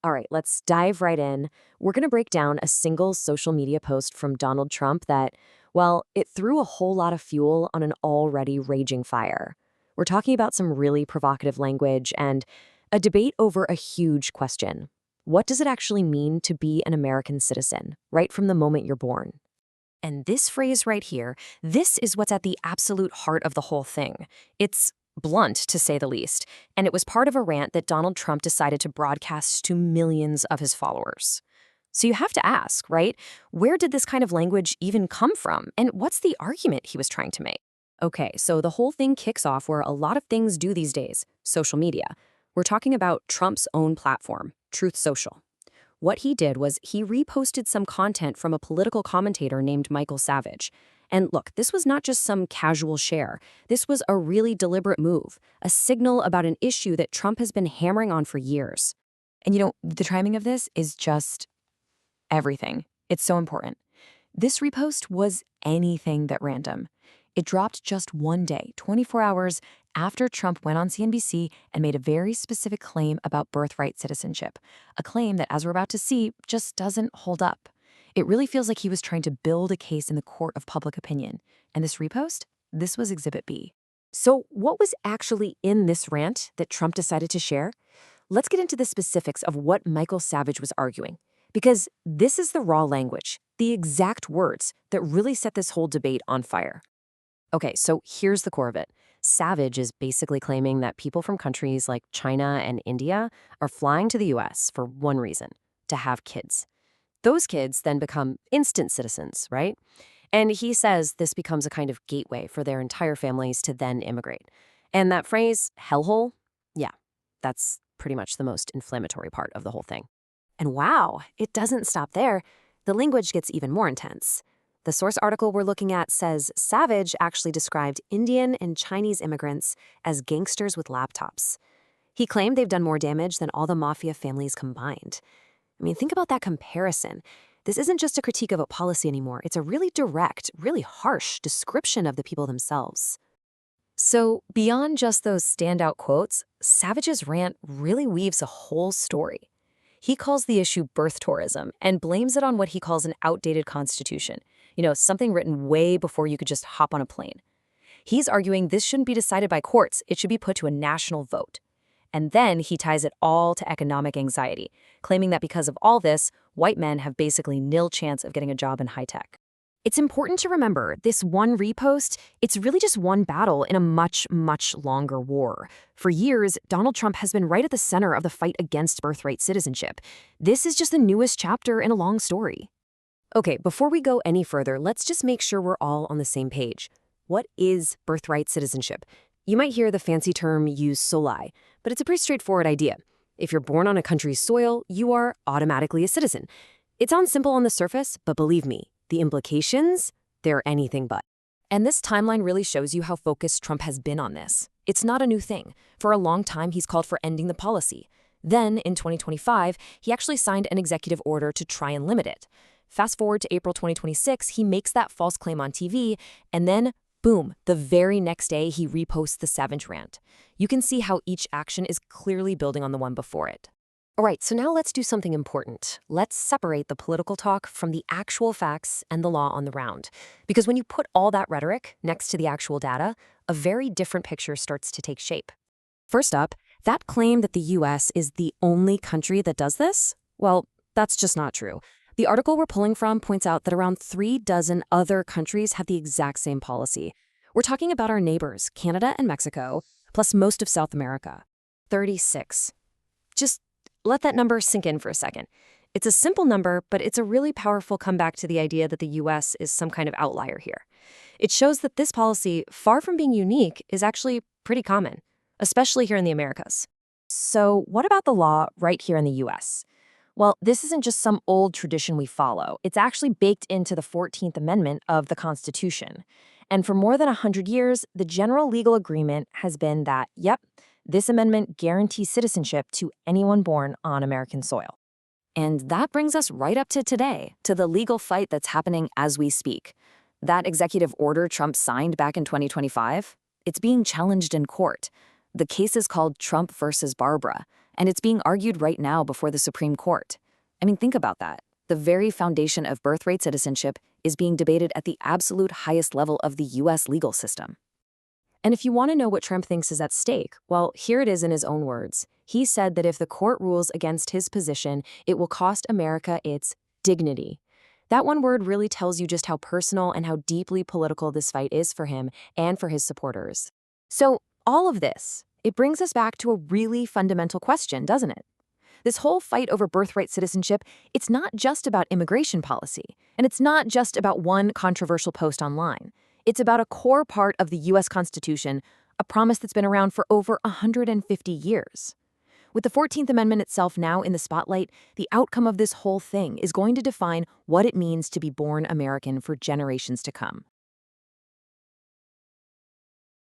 All right, let's dive right in. We're going to break down a single social media post from Donald Trump that, well, it threw a whole lot of fuel on an already raging fire. We're talking about some really provocative language and a debate over a huge question. What does it actually mean to be an American citizen, right from the moment you're born? And this phrase right here, this is what's at the absolute heart of the whole thing. It's blunt, to say the least, and it was part of a rant that Donald Trump decided to broadcast to millions of his followers. So you have to ask, right? Where did this kind of language even come from? And what's the argument he was trying to make? Okay, so the whole thing kicks off where a lot of things do these days, social media. We're talking about Trump's own platform, Truth Social. What he did was he reposted some content from a political commentator named Michael Savage. And look, this was not just some casual share. This was a really deliberate move, a signal about an issue that Trump has been hammering on for years. And the timing of this is just everything. It's so important. This repost was anything but random. It dropped just one day, 24 hours, after Trump went on CNBC and made a very specific claim about birthright citizenship, a claim that, as we're about to see, just doesn't hold up. It really feels like he was trying to build a case in the court of public opinion. And this repost? This was Exhibit B. So what was actually in this rant that Trump decided to share? Let's get into the specifics of what Michael Savage was arguing. Because this is the raw language, the exact words that really set this whole debate on fire. Okay, so here's the core of it. Savage is basically claiming that people from countries like China and India are flying to the US for one reason, to have kids. Those kids then become instant citizens, right? And he says this becomes a kind of gateway for their entire families to then immigrate. And that phrase, hellhole, yeah, that's pretty much the most inflammatory part of the whole thing. And wow, it doesn't stop there. The language gets even more intense. The source article we're looking at says Savage actually described Indian and Chinese immigrants as gangsters with laptops. He claimed they've done more damage than all the mafia families combined. I mean, think about that comparison. This isn't just a critique of a policy anymore. It's a really direct, really harsh description of the people themselves. So beyond just those standout quotes, Savage's rant really weaves a whole story. He calls the issue birth tourism and blames it on what he calls an outdated constitution. Something written way before you could just hop on a plane. He's arguing this shouldn't be decided by courts. It should be put to a national vote. And then he ties it all to economic anxiety, claiming that because of all this, white men have basically nil chance of getting a job in high tech. It's important to remember this one repost, it's really just one battle in a much, much longer war. For years, Donald Trump has been right at the center of the fight against birthright citizenship. This is just the newest chapter in a long story. Okay, before we go any further, let's just make sure we're all on the same page. What is birthright citizenship? You might hear the fancy term jus soli, but it's a pretty straightforward idea. If you're born on a country's soil, you are automatically a citizen. It sounds simple on the surface, but believe me, the implications, they're anything but. And this timeline really shows you how focused Trump has been on this. It's not a new thing. For a long time, he's called for ending the policy. Then, in 2025, he actually signed an executive order to try and limit it. Fast forward to April 2026, he makes that false claim on TV, and then, boom, the very next day he reposts the Savage rant. You can see how each action is clearly building on the one before it. All right, so now let's do something important. Let's separate the political talk from the actual facts and the law on the ground. Because when you put all that rhetoric next to the actual data, a very different picture starts to take shape. First up, that claim that the US is the only country that does this? Well, that's just not true. The article we're pulling from points out that around 36 other countries have the exact same policy. We're talking about our neighbors, Canada and Mexico, plus most of South America. 36. Just let that number sink in for a second. It's a simple number, but it's a really powerful comeback to the idea that the US is some kind of outlier here. It shows that this policy, far from being unique, is actually pretty common, especially here in the Americas. So what about the law right here in the US? Well, this isn't just some old tradition we follow. It's actually baked into the 14th Amendment of the Constitution. And for more than 100 years, the general legal agreement has been that, yep, this amendment guarantees citizenship to anyone born on American soil. And that brings us right up to today, to the legal fight that's happening as we speak. That executive order Trump signed back in 2025, it's being challenged in court. The case is called Trump versus Barbara, And it's being argued right now before the Supreme Court. I mean, think about that. The very foundation of birthright citizenship is being debated at the absolute highest level of the U.S. legal system. And if you want to know what Trump thinks is at stake, well, here it is in his own words. He said that if the court rules against his position, it will cost America its dignity. That one word really tells you just how personal and how deeply political this fight is for him and for his supporters. So, all of this, it brings us back to a really fundamental question, doesn't it? This whole fight over birthright citizenship, it's not just about immigration policy, and it's not just about one controversial post online. It's about a core part of the U.S. Constitution, a promise that's been around for over 150 years. With the 14th Amendment itself now in the spotlight, the outcome of this whole thing is going to define what it means to be born American for generations to come.